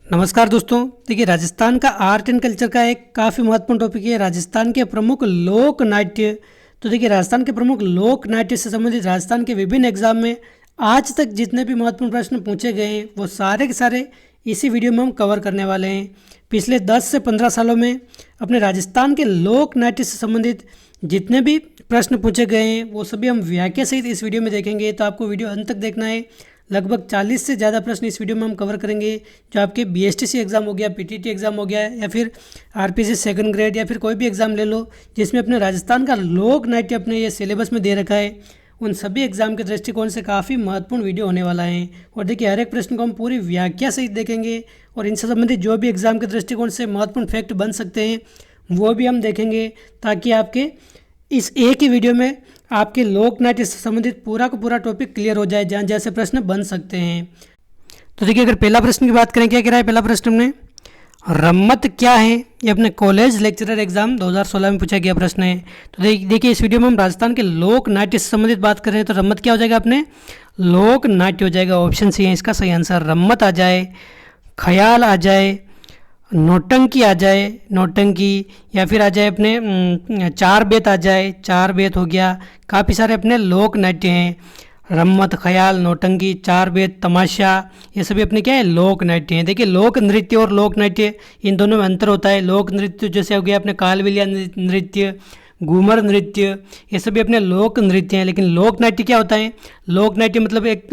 नमस्कार दोस्तों। देखिए, राजस्थान का आर्ट एंड कल्चर का एक काफ़ी महत्वपूर्ण टॉपिक है राजस्थान के प्रमुख लोक नाट्य। तो देखिए, राजस्थान के प्रमुख लोक नाट्य से संबंधित राजस्थान के विभिन्न एग्जाम में आज तक जितने भी महत्वपूर्ण प्रश्न पूछे गए हैं वो सारे के सारे इसी वीडियो में हम कवर करने वाले हैं। पिछले 10 से 15 सालों में अपने राजस्थान के लोक नाट्य से संबंधित जितने भी प्रश्न पूछे गए हैं वो सभी हम व्याख्या सहित इस वीडियो में देखेंगे। तो आपको वीडियो अंत तक देखना है। लगभग 40 से ज़्यादा प्रश्न इस वीडियो में हम कवर करेंगे, जो आपके बीएसटीसी एग्ज़ाम हो गया, पीटीटी एग्ज़ाम हो गया, या फिर आरपीसी सेकंड ग्रेड, या फिर कोई भी एग्ज़ाम ले लो जिसमें अपने राजस्थान का लोक नाट्य अपने ये सिलेबस में दे रखा है। उन सभी एग्ज़ाम के दृष्टिकोण से काफ़ी महत्वपूर्ण वीडियो होने वाला है। और देखिए, हर एक प्रश्न को हम पूरी व्याख्या सहित देखेंगे और इनसे संबंधित जो भी एग्ज़ाम के दृष्टिकोण से महत्वपूर्ण फैक्ट बन सकते हैं वो भी हम देखेंगे, ताकि आपके इस एक ही वीडियो में आपके लोक नाट्य से संबंधित पूरा का पूरा टॉपिक क्लियर हो जाए, जहाँ जैसे प्रश्न बन सकते हैं। तो देखिए, अगर पहला प्रश्न की बात करें, क्या कह रहा है पहला प्रश्न में, रम्मत क्या है? ये अपने कॉलेज लेक्चरर एग्जाम 2016 में पूछा गया प्रश्न है। तो देखिए, इस वीडियो में हम राजस्थान के लोक नाट्य से संबंधित बात कर रहे हैं। तो रम्मत क्या हो जाएगा अपने लोक नाट्य हो जाएगा। ऑप्शन सी है इसका सही आंसर। रम्मत आ जाए, ख्याल आ जाए, नौटंकी आ जाए, नौटंकी, या फिर आ जाए अपने चार बेत आ जाए, चार बेत हो गया। काफ़ी सारे अपने लोक नाट्य हैं। रम्मत, ख्याल, नौटंकी, चार बेत, तमाशा, ये सभी अपने क्या है लोक नाट्य हैं। देखिए, लोक नृत्य और लोक नाट्य इन दोनों में अंतर होता है। लोक नृत्य जैसे हो गया अपने कालबेलिया नृत्य, घूमर नृत्य, ये सभी अपने लोक नृत्य हैं। लेकिन लोक नाट्य क्या होता है? लोक नाट्य मतलब एक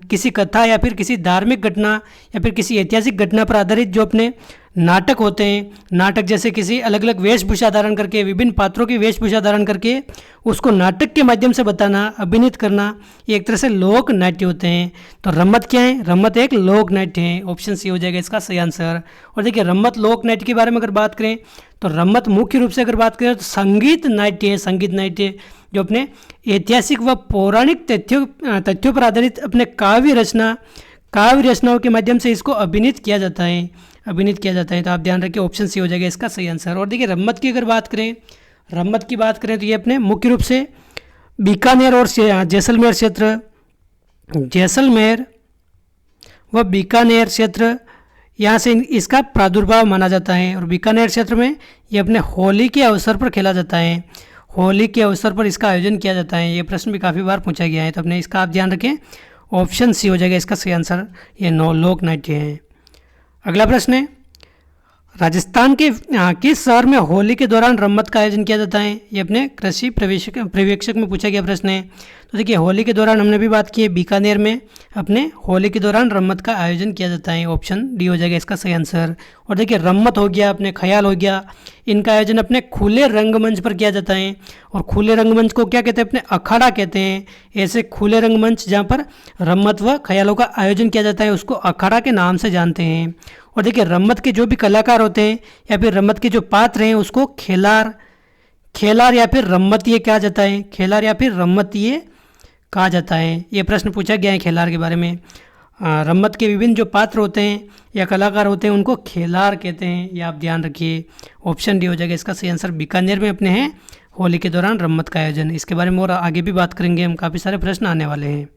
किसी कथा या फिर किसी धार्मिक घटना या फिर किसी ऐतिहासिक घटना पर आधारित जो अपने नाटक होते हैं। नाटक जैसे किसी अलग अलग वेशभूषा धारण करके, विभिन्न पात्रों की वेशभूषा धारण करके उसको नाटक के माध्यम से बताना, अभिनीत करना, ये एक तरह से लोक नाट्य होते हैं। तो रम्मत क्या है? रम्मत एक लोक नाट्य है। ऑप्शन सी हो जाएगा इसका सही आंसर। और देखिए, रम्मत लोक नाट्य के बारे में अगर बात करें तो रम्मत मुख्य रूप से अगर बात करें तो संगीत नाट्य है। संगीत नाट्य जो अपने ऐतिहासिक व पौराणिक तथ्यों पर आधारित अपने काव्य रचनाओं के माध्यम से इसको अभिनीत किया जाता है। तो आप ध्यान रखिए, ऑप्शन सी हो जाएगा इसका सही आंसर। और देखिए, रम्मत की अगर बात करें, तो ये अपने मुख्य रूप से बीकानेर और जैसलमेर व बीकानेर क्षेत्र, यहाँ से इसका प्रादुर्भाव माना जाता है। और बीकानेर क्षेत्र में ये अपने होली के अवसर पर खेला जाता है। होली के अवसर पर इसका आयोजन किया जाता है। ये प्रश्न भी काफ़ी बार पूछा गया है, तो अपने इसका आप ध्यान रखें, ऑप्शन सी हो जाएगा इसका सही आंसर। ये लोक नाट्य है। अगला प्रश्न है, राजस्थान के किस शहर में होली के दौरान रम्मत का आयोजन किया जाता है? ये अपने कृषि पर्यवेक्षक में पूछा गया प्रश्न है। तो देखिए, होली के दौरान हमने भी बात की है, बीकानेर में अपने होली के दौरान रम्मत का आयोजन किया जाता है। ऑप्शन डी हो जाएगा इसका सही आंसर। और देखिए, रम्मत हो गया, अपने ख्याल हो गया, इनका आयोजन अपने खुले रंगमंच पर किया जाता है। और खुले रंगमंच को क्या कहते हैं? अपने अखाड़ा कहते हैं। ऐसे खुले रंगमंच जहाँ पर रम्मत व ख्यालों का आयोजन किया जाता है उसको अखाड़ा के नाम से जानते हैं। और देखिए, रम्मत के जो भी कलाकार होते हैं या फिर रम्मत के जो पात्र हैं उसको खेलार या फिर रम्मतीय कहा जाता है। खेलार या फिर रम्मतीय कहा जाता है। ये प्रश्न पूछा गया है खेलार के बारे में। रम्मत के विभिन्न जो पात्र होते हैं या कलाकार होते हैं उनको खेलार कहते हैं। ये आप ध्यान रखिए, ऑप्शन डी हो जाएगा इसका सही आंसर। बीकानेर में अपने हैं होली के दौरान रम्मत का आयोजन। इसके बारे में और आगे भी बात करेंगे हम, काफ़ी सारे प्रश्न आने वाले हैं।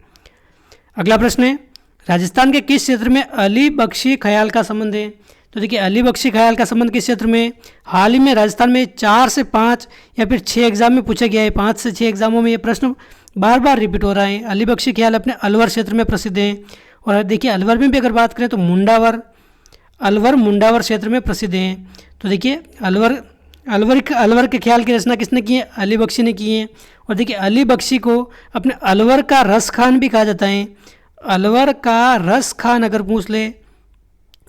अगला प्रश्न है, राजस्थान के किस क्षेत्र में अली बख्शी ख्याल का संबंध है? तो देखिए, अली बख्शी ख्याल का संबंध किस क्षेत्र में? हाल ही में राजस्थान में 4 से 5 या फिर 6 एग्जाम में पूछा गया है। 5 से 6 एग्जामों में ये प्रश्न बार बार रिपीट हो रहा है। अली बख्शी ख्याल अपने अलवर क्षेत्र में प्रसिद्ध है। और देखिए, अलवर में भी अगर बात करें तो मुंडावर क्षेत्र में प्रसिद्ध है। तो देखिए, अलवर के ख्याल की रचना किसने की है? अली बख्शी ने की है। और देखिए, अली बख्शी को अपने अलवर का रस खान भी कहा जाता है। अलवर का रस खान अगर पूछ ले,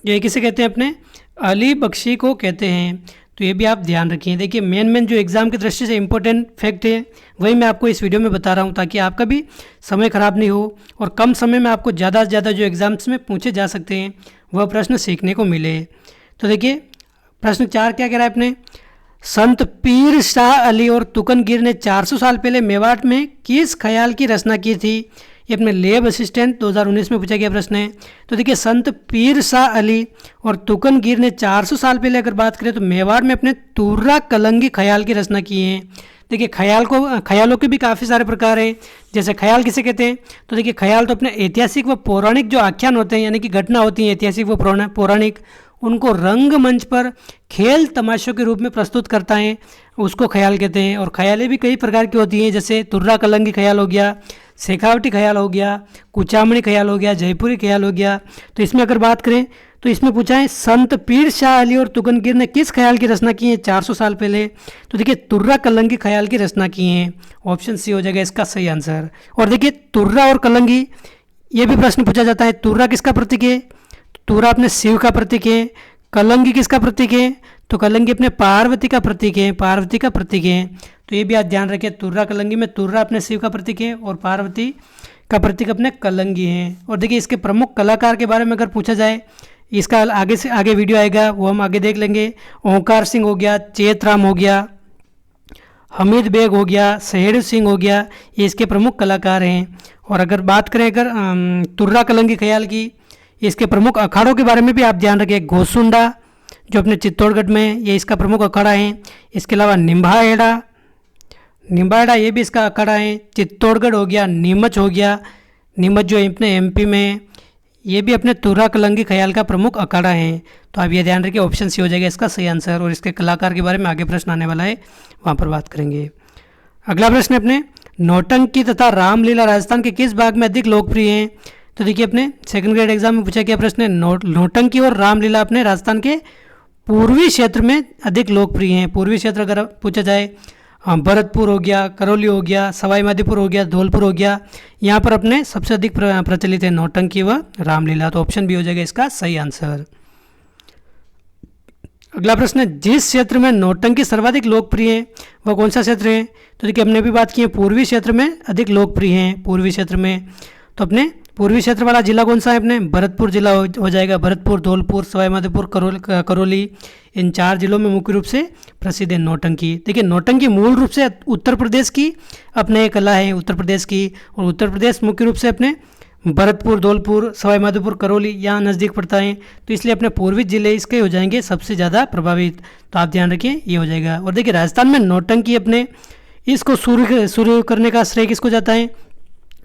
ये किसे कहते हैं? अपने अली बख्शी को कहते हैं। तो ये भी आप ध्यान रखिए। देखिए, मेन जो एग्ज़ाम की दृष्टि से इंपॉर्टेंट फैक्ट है वही मैं आपको इस वीडियो में बता रहा हूँ, ताकि आपका भी समय खराब नहीं हो और कम समय में आपको ज़्यादा से ज़्यादा जो एग्ज़ाम्स में पूछे जा सकते हैं वह प्रश्न सीखने को मिले। तो देखिए, प्रश्न 4 क्या कह रहा है अपने, संत पीर शाह अली और तुकनगीर ने 400 साल पहले मेवाड़ में किस ख्याल की रचना की थी? ये अपने लैब असिस्टेंट 2019 में पूछा गया प्रश्न है। तो देखिए संत पीर शाह अली और तुकनगीर ने 400 साल पहले अगर बात करें तो मेवाड़ में अपने तुर्रा कलंगी ख्याल की रचना की है। देखिए ख्यालों के भी काफ़ी सारे प्रकार हैं। जैसे ख्याल किसे कहते हैं, तो देखिए ख्याल तो अपने ऐतिहासिक व पौराणिक जो आख्यान होते हैं यानी कि घटना होती हैं ऐतिहासिक व पौराणिक, उनको रंगमंच पर खेल तमाशों के रूप में प्रस्तुत करता है, उसको ख्याल कहते हैं। और ख्यालें भी कई प्रकार की होती हैं, जैसे तुर्रा कलंगी ख्याल हो गया, शेखावटी ख्याल हो गया, कुचामणी ख्याल हो गया, जयपुरी ख्याल हो गया। तो इसमें अगर बात करें तो इसमें पूछा है संत पीर शाह अली और तुगनगिर ने किस ख्याल की रचना की है 400 साल पहले। तो देखिए तुर्रा कलंगी ख्याल की रचना की है। ऑप्शन सी हो जाएगा इसका सही आंसर। और देखिए तुर्रा और कलंगी ये भी प्रश्न पूछा जाता है। तुर्रा किसका प्रतीक है, तुर्रा अपने शिव का प्रतीक है। कलंगी किसका प्रतीक है, तो कलंगी अपने पार्वती का प्रतीक है, पार्वती का प्रतीक है। तो ये भी आप ध्यान रखें, तुर्रा कलंगी में तुर्रा अपने शिव का प्रतीक है और पार्वती का प्रतीक अपने कलंगी है। और देखिए इसके प्रमुख कलाकार के बारे में अगर पूछा जाए, इसका आगे से आगे वीडियो आएगा, वो हम आगे देख लेंगे। ओंकार सिंह हो गया, चेतराम हो गया, हमीद बेग हो गया, सहेड़ सिंह हो गया, ये इसके प्रमुख कलाकार हैं। और अगर बात करें अगर तुर्रा कलंगी ख्याल की, इसके प्रमुख अखाड़ों के बारे में भी आप ध्यान रखें। घोसुंडा जो अपने चित्तौड़गढ़ में, ये इसका प्रमुख अखाड़ा है। इसके अलावा निम्बाहेड़ा ये भी इसका अखाड़ा है। चित्तौड़गढ़ हो गया, नीमच हो गया, नीमच जो अपने एमपी में, ये भी अपने तुर्रा कलंगी ख्याल का प्रमुख अखाड़ा है। तो आप ये ध्यान रखिए, ऑप्शन सी हो जाएगा इसका सही आंसर। और इसके कलाकार के बारे में आगे प्रश्न आने वाला है, वहाँ पर बात करेंगे। अगला प्रश्न अपने नौटंकी तथा रामलीला राजस्थान के किस भाग में अधिक लोकप्रिय हैं। तो देखिए अपने सेकंड ग्रेड एग्जाम में पूछा गया प्रश्न है, नौटंकी और रामलीला अपने राजस्थान के पूर्वी क्षेत्र में अधिक लोकप्रिय हैं। पूर्वी क्षेत्र अगर पूछा जाए, भरतपुर हो गया, करौली हो गया, सवाई माधोपुर हो गया, धौलपुर हो गया, यहाँ पर अपने सबसे अधिक प्रचलित है नौटंकी व रामलीला। तो ऑप्शन बी हो जाएगा इसका सही आंसर। अगला प्रश्न है, जिस क्षेत्र में नौटंकी सर्वाधिक लोकप्रिय है वह कौन सा क्षेत्र है। तो देखिए हमने भी बात की है, पूर्वी क्षेत्र में अधिक लोकप्रिय हैं। पूर्वी क्षेत्र में तो अपने पूर्वी क्षेत्र वाला जिला कौन सा है, अपने भरतपुर जिला हो जाएगा। भरतपुर, धौलपुर, सवाई माधोपुर, करौली, इन 4 जिलों में मुख्य रूप से प्रसिद्ध है नौटंकी। देखिए नौटंकी मूल रूप से उत्तर प्रदेश की अपने कला है, उत्तर प्रदेश की। और उत्तर प्रदेश मुख्य रूप से अपने भरतपुर, धौलपुर, सवाई माधोपुर, करौली यहाँ नज़दीक पड़ता है, तो इसलिए अपने पूर्वी जिले इसके हो जाएंगे सबसे ज़्यादा प्रभावित। तो आप ध्यान रखिए ये हो जाएगा। और देखिए राजस्थान में नौटंकी अपने इसको शुरू करने का श्रेय किसको जाता है,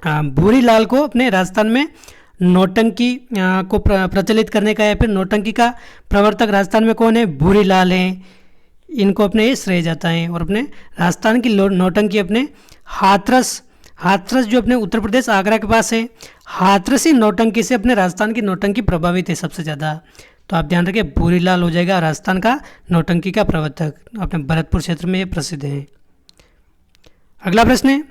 भूरी लाल को अपने राजस्थान में नौटंकी को प्रचलित करने का या फिर नौटंकी का प्रवर्तक राजस्थान में कौन है, भूरी लाल हैं, इनको अपने ये श्रेय जाता है। और अपने राजस्थान की नौटंकी अपने हाथरस जो अपने उत्तर प्रदेश आगरा के पास है, हाथरसी नौटंकी से अपने राजस्थान की नौटंकी प्रभावित है सबसे ज़्यादा। तो आप ध्यान रखिए भूरी लाल हो जाएगा राजस्थान का नौटंकी का प्रवर्तक, अपने भरतपुर क्षेत्र में ये प्रसिद्ध है। अगला प्रश्न है,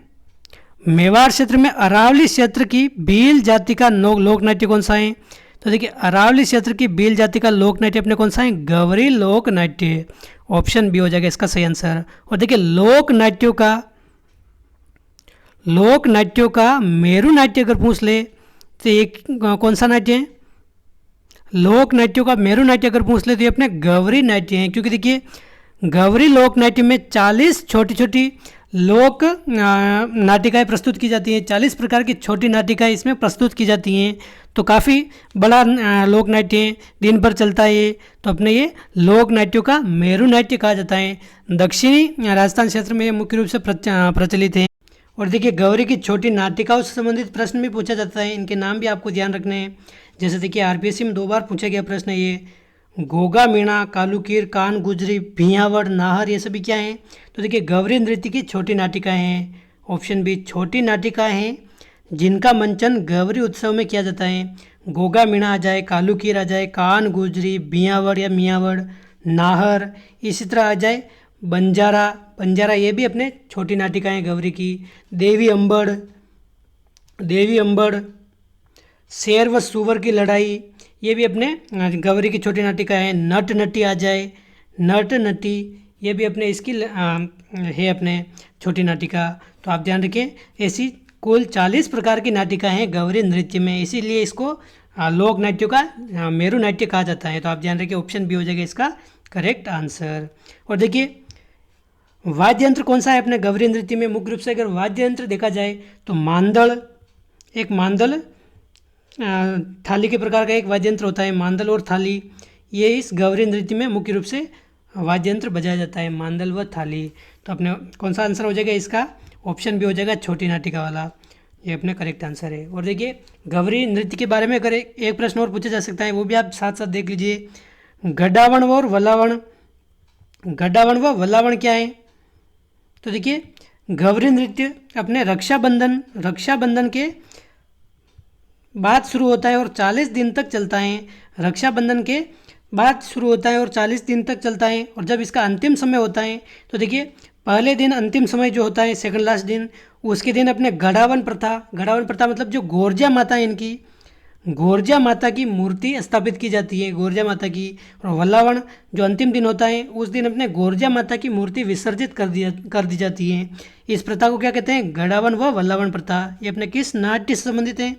मेवाड़ क्षेत्र में अरावली क्षेत्र की भील जाति का लोक नाट्य कौन सा है। तो देखिए अरावली क्षेत्र की भील जाति का लोक नाट्य अपने कौन सा है, गवरी लोक नाट्य। ऑप्शन बी हो जाएगा इसका सही आंसर। और देखिए लोक नाट्यों का मेरु नाट्य अगर पूछ ले तो एक कौन सा नाट्य है, लोक नाट्यों का मेरु नाट्य अगर पूछ ले तो ये अपने गवरी नाट्य हैं। क्योंकि देखिए गवरी लोक नाट्य में 40 छोटी छोटी लोक नाटिकाएँ प्रस्तुत की जाती हैं, 40 प्रकार की छोटी नाटिकाएँ इसमें प्रस्तुत की जाती हैं। तो काफ़ी बड़ा लोक नाट्य है, दिन भर चलता है ये। तो अपने ये लोक नाट्यों का मेरु नाट्य कहा जाता है। दक्षिणी राजस्थान क्षेत्र में ये मुख्य रूप से प्रचलित है। और देखिए गौरी की छोटी नाटिकाओं से संबंधित प्रश्न भी पूछा जाता है, इनके नाम भी आपको ध्यान रखने हैं। जैसे देखिए आरपीएससी में 2 बार पूछा गया प्रश्न है ये, गोगा मीणा, कालूकीर, कान गुजरी, भियावड़, नाहर, ये सभी क्या हैं। तो देखिए गौरी नृत्य की छोटी नाटिकाएं हैं। ऑप्शन बी छोटी नाटिकाएं हैं जिनका मंचन गौरी उत्सव में किया जाता है। गोगा मीणा आ जाए, कालूकीर आ जाए, कान गुजरी, भियावड़ या मियावड़, नाहर, इसी तरह आ जाए बंजारा, ये भी अपने छोटी नाटिकाएं गौरी की। देवी अंबड़, शेर व सुवर की लड़ाई, ये भी अपने गौरी की छोटी नाटिका है। नट नटी आ जाए, नट नटी, ये भी अपने इसकी है अपने छोटी नाटिका। तो आप ध्यान रखें ऐसी कुल 40 प्रकार की नाटिका हैं गौरी नृत्य में, इसीलिए इसको लोक नाट्यों का मेरु नाट्य कहा जाता है। तो आप ध्यान रखें ऑप्शन बी हो जाएगा इसका करेक्ट आंसर। और देखिए वाद्य यंत्र कौन सा है अपने गौरी नृत्य में, मुख्य रूप से अगर वाद्य यंत्र देखा जाए तो मांदड़, एक मांदल थाली के प्रकार का एक वाद्य यंत्र होता है, मांदल और थाली। ये इस गौरी नृत्य में मुख्य रूप से वाद्य यंत्र बजाया जाता है, मांदल व थाली। तो अपने कौन सा आंसर हो जाएगा इसका? ऑप्शन बी हो जाएगा, छोटी नाटिका वाला। ये अपने करेक्ट आंसर है। और देखिए गौरी नृत्य के बारे में अगर एक प्रश्न और पूछा जा सकता है, वो भी आप साथ साथ देख लीजिए। गड्डावण और वल्लावण, गड्डावण व वल्लावण क्या है? तो देखिए गौरी नृत्य अपने रक्षाबंधन के बाद शुरू होता है और 40 दिन तक चलता है। रक्षाबंधन के बाद शुरू होता है और 40 दिन तक चलता है। और जब इसका अंतिम समय होता है तो देखिए पहले दिन अंतिम समय जो होता है, सेकंड लास्ट दिन, उसके दिन अपने गढ़ावन प्रथा मतलब जो गोरजा माता है, इनकी गोरजा माता की मूर्ति स्थापित की जाती है, गोरजा माता की। और वल्लावण जो अंतिम दिन होता है, उस दिन अपने गोरजा माता की मूर्ति विसर्जित कर दी जाती है। इस प्रथा को क्या कहते हैं? गढ़ावन व वल्लावण प्रथा। ये अपने किस नाट्य से संबंधित है?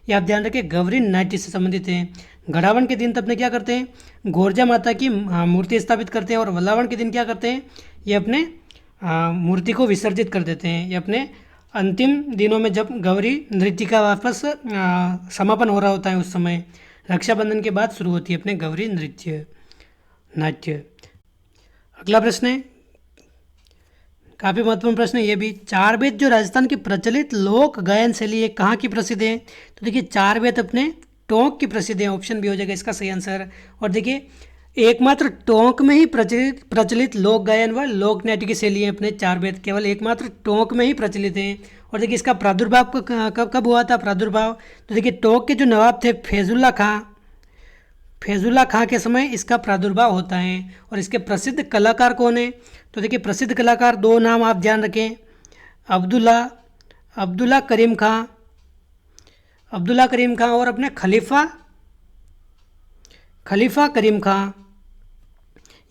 ये आप ध्यान रखें, गौरी नाट्य से संबंधित हैं। गढ़ावन के दिन तो अपने क्या करते हैं? गोरजा माता की मूर्ति स्थापित करते हैं। और वल्लावण के दिन क्या करते हैं? ये अपने मूर्ति को विसर्जित कर देते हैं। ये अपने अंतिम दिनों में जब गौरी नृत्य का वापस समापन हो रहा होता है, उस समय रक्षाबंधन के बाद शुरू होती है अपने गौरी नाट्य। अगला प्रश्न है, काफ़ी महत्वपूर्ण प्रश्न है ये भी। चार वेद जो राजस्थान की प्रचलित लोक गायन शैली है, कहाँ की प्रसिद्ध है? तो देखिए चार वेद अपने टोंक की प्रसिद्ध है, ऑप्शन बी हो जाएगा इसका सही आंसर। और देखिए एकमात्र टोंक में ही प्रचलित लोक गायन व लोक नाट्य की शैली है अपने चार वेद, केवल एकमात्र टोंक में ही प्रचलित हैं। और देखिए इसका प्रादुर्भाव कब हुआ था? प्रादुर्भाव तो देखिए टोंक के जो नवाब थे फैजुल्ला खां के समय इसका प्रादुर्भाव होता है। और इसके प्रसिद्ध कलाकार कौन है? तो देखिए प्रसिद्ध कलाकार, दो नाम आप ध्यान रखें, अब्दुल्ला करीम खां और अपने खलीफा करीम खां,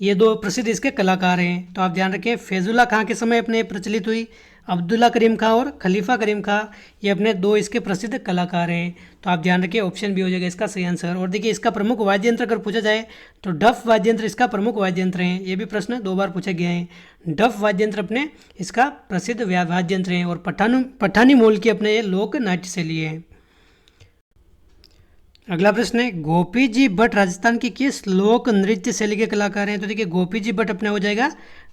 ये दो प्रसिद्ध इसके कलाकार हैं। तो आप ध्यान रखें, फैजुल्ला खां के समय अपने प्रचलित हुई, अब्दुल्ला करीम खां और खलीफा करीम खां, ये अपने दो इसके प्रसिद्ध कलाकार हैं। तो आप ध्यान रखिए, ऑप्शन बी हो जाएगा इसका सही आंसर। और देखिए इसका प्रमुख वाद्य यंत्र अगर पूछा जाए तो डफ वाद्य यंत्र इसका प्रमुख वाद्य यंत्र है। ये भी प्रश्न 2 बार पूछा गया है। डफ वाद्य यंत्र अपने इसका प्रसिद्ध वाद्य यंत्र है। और पठानी मूल की अपने ये लोक नाट्य शैली है। अगला प्रश्न है, गोपी जी भट्ट राजस्थान की किस लोक नृत्य शैली के कलाकार हैं? तो देखिए गोपी जी भट्ट अपने हो जाएगा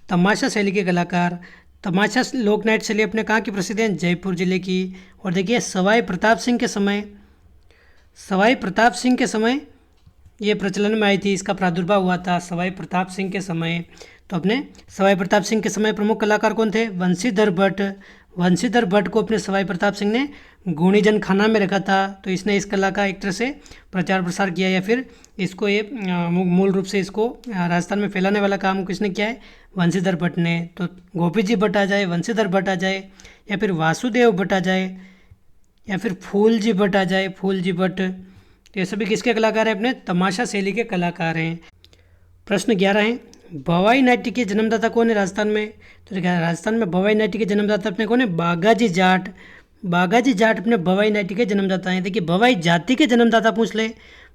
तमाशा शैली के कलाकार। तमाशा लोक नाट्य शैली अपने कहाँ की प्रसिद्ध है? जयपुर जिले की। और देखिए सवाई प्रताप सिंह के समय ये प्रचलन में आई थी, इसका प्रादुर्भाव हुआ था सवाई प्रताप सिंह के समय। तो अपने सवाई प्रताप सिंह के समय प्रमुख कलाकार कौन थे? वंशीधर भट्ट को अपने सवाई प्रताप सिंह ने गुणीजन खाना में रखा था। तो इसने इस कला का एक तरह से प्रचार प्रसार किया, या फिर इसको ये मूल रूप से इसको राजस्थान में फैलाने वाला काम किसने किया है? वंशीधर भट्ट ने। तो गोपी जी भट्ट आ जाए, वंशीधर भट्ट आ जाए, या फिर वासुदेव भट्ट आ जाए, या फिर फूल जी भट्ट, ये सभी किसके कलाकार हैं? अपने तमाशा शैली के कलाकार हैं। प्रश्न 11 है, भवाई नाट्य के जन्मदाता कौन है राजस्थान में? तो देखिए राजस्थान में भवाई नाट्य के जन्मदाता अपने कौन है? बागाजी जाट अपने भवाई नाट्य के जन्मदाता हैं। देखिए भवाई जाति के जन्मदाता पूछ ले,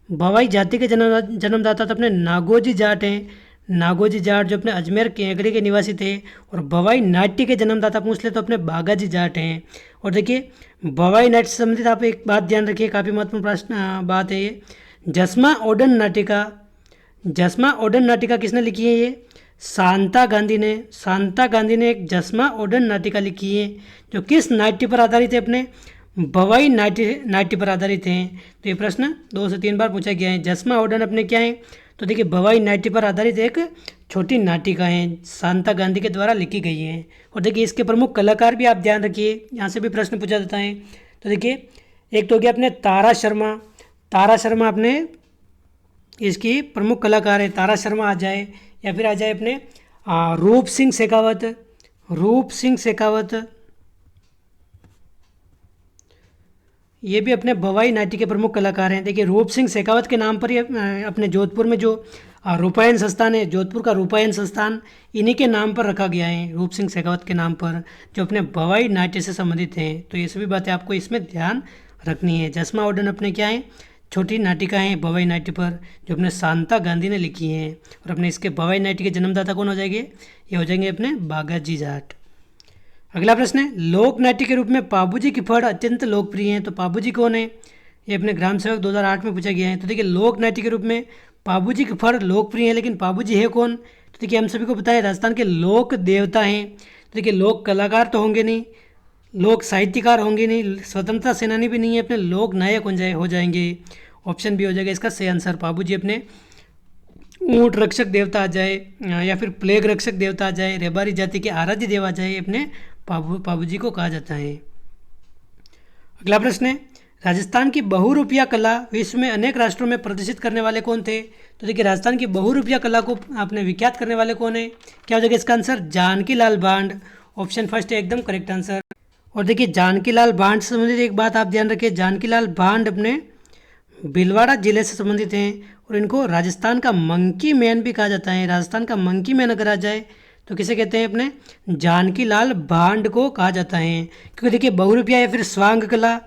भवाई जाति के जन्मदाता तो अपने नागोजी जाट हैं। नागोजी जाट जो अपने अजमेर केंगड़ी के निवासी थे। और भवाई नाट्य के जन्मदाता पूछ ले तो अपने बागाजी जाट हैं। और देखिए भवाई नाट्य से संबंधित आप एक बात ध्यान रखिए, काफ़ी महत्वपूर्ण प्रश्न बात है ये। जसमा ओडन नाटिका किसने लिखी है? ये शांता गांधी ने एक जसमा ओडन नाटिका लिखी है, जो किस नाट्य पर आधारित है? अपने भवाई नाट्य पर आधारित हैं। तो ये प्रश्न 2 से 3 बार पूछा गया है। जसमा ओडन अपने क्या है? तो देखिए भवाई नाट्य पर आधारित एक छोटी नाटिका है, शांता गांधी के द्वारा लिखी गई है। और देखिए इसके प्रमुख कलाकार भी आप ध्यान रखिए, यहाँ से भी प्रश्न पूछा जाता है। तो देखिए एक तो हो गया अपने तारा शर्मा अपने इसकी प्रमुख कलाकार है, तारा शर्मा आ जाए, या फिर आ जाए अपने रूप सिंह शेखावत, ये भी अपने भवाई नाट्य के प्रमुख कलाकार हैं। देखिए रूप सिंह शेखावत के नाम पर ही अपने जोधपुर में जो रूपायन संस्थान है, जोधपुर का रूपायन संस्थान इन्हीं के नाम पर रखा गया है, रूप सिंह शेखावत के नाम पर, जो अपने भवाई नाट्य से संबंधित हैं। तो ये सभी बातें आपको इसमें ध्यान रखनी है। जसमा ओडन अपने क्या है? छोटी नाटिका हैं भवाई नाट्य पर, जो अपने शांता गांधी ने लिखी हैं। और अपने इसके भवाई नाट्य के जन्मदाता कौन हो जाएंगे? ये हो जाएंगे अपने बागाजी जाट। अगला प्रश्न है, लोक नाट्य के रूप में पाबूजी की फड़ अत्यंत लोकप्रिय हैं। तो पाबूजी कौन है? ये अपने ग्राम सेवक 2008 में पूछा गया है। तो देखिए, लोक नाट्य के रूप में पाबूजी की फड़ लोकप्रिय है, लेकिन पाबूजी है कौन? तो देखिए, हम सभी को पता है राजस्थान के लोक देवता हैं। तो देखिए, लोक कलाकार तो होंगे नहीं, लोक साहित्यकार होंगे नहीं, स्वतंत्रता सेनानी भी नहीं है, अपने लोक नायक हो जाएंगे। ऑप्शन बी हो जाएगा इसका सही आंसर। पाबूजी अपने ऊंट रक्षक देवता आ जाए, या फिर प्लेग रक्षक देवता आ जाए, रेबारी जाति के आराध्य देव आ जाए, अपने पाबूजी को कहा जाता है। अगला प्रश्न है, राजस्थान की बहुरूपिया कला विश्व में अनेक राष्ट्रों में प्रदर्शित करने वाले कौन थे? तो देखिए, राजस्थान की बहुरूपिया कला को आपने विख्यात करने वाले कौन है? क्या हो जाएगा इसका आंसर? जानकी लाल भांड। ऑप्शन फर्स्ट है एकदम करेक्ट आंसर। और देखिए, जानकी लाल भांड से संबंधित एक बात आप ध्यान रखिए, जानकी लाल भांड अपने भीलवाड़ा जिले से संबंधित हैं, और इनको राजस्थान का मंकी मैन भी कहा जाता है। राजस्थान का मंकी मैन अगर आ जाए तो किसे कहते हैं? अपने जानकी लाल भांड को कहा जाता है। क्योंकि देखिए, बहुरूपिया या फिर स्वांग कला,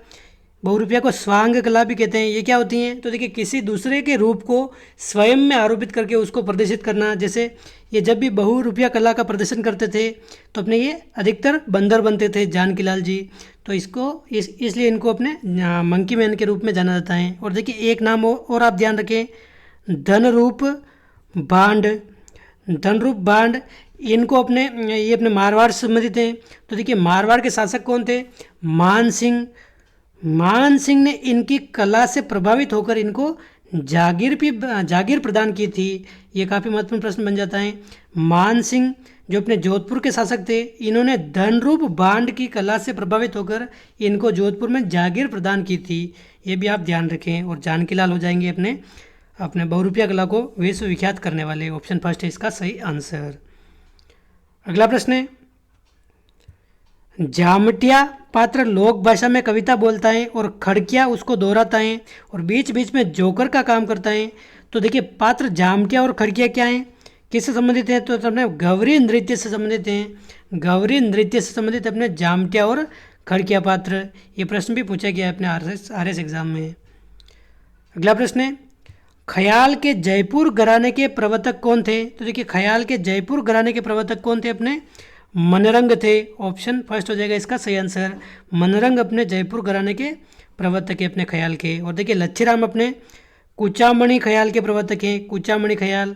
बहुरूपिया को स्वांग कला भी कहते हैं। ये क्या होती हैं? तो देखिए, किसी दूसरे के रूप को स्वयं में आरोपित करके उसको प्रदर्शित करना। जैसे ये जब भी बहुरूपिया कला का प्रदर्शन करते थे तो अपने ये अधिकतर बंदर बनते थे जानकी लाल जी, तो इसलिए इनको अपने मंकी मैन के रूप में जाना जाता है। और देखिए, एक नाम और आप ध्यान रखें, धनरूप भांड। धनरूप भांड इनको ये अपने मारवाड़ से संबंधित हैं। तो देखिए, मारवाड़ के शासक कौन थे? मान सिंह। मान सिंह ने इनकी कला से प्रभावित होकर इनको जागीर प्रदान की थी। ये काफ़ी महत्वपूर्ण प्रश्न बन जाता है। मान सिंह जो अपने जोधपुर के शासक थे, इन्होंने धनरूप भांड की कला से प्रभावित होकर इनको जोधपुर में जागीर प्रदान की थी। ये भी आप ध्यान रखें। और जानकी लाल हो जाएंगे अपने बहुरूपिया कला को विश्व विख्यात करने वाले। ऑप्शन फर्स्ट है इसका सही आंसर। अगला प्रश्न है, जामटिया पात्र लोक भाषा में कविता बोलता है और खड़किया उसको दोहराता है और बीच बीच में जोकर का काम करता है। तो देखिए, पात्र जामटिया और खड़किया क्या है, किससे संबंधित है? तो अपने गौरी नृत्य से संबंधित हैं। गौरी नृत्य से संबंधित अपने जामटिया और खड़किया पात्र। ये प्रश्न भी पूछा गया है अपने आरएस एग्जाम में। अगला प्रश्न है, ख्याल के जयपुर घराने के प्रवर्तक कौन थे? तो देखिए, ख्याल के जयपुर घराने के प्रवर्तक कौन थे? अपने मनरंग थे। ऑप्शन फर्स्ट हो जाएगा इसका सही आंसर। मनरंग अपने जयपुर घराने के प्रवर्तक है अपने ख्याल के। और देखिए, लच्छीराम अपने कुचामणि ख्याल के प्रवर्तक हैं। कुचामणि ख्याल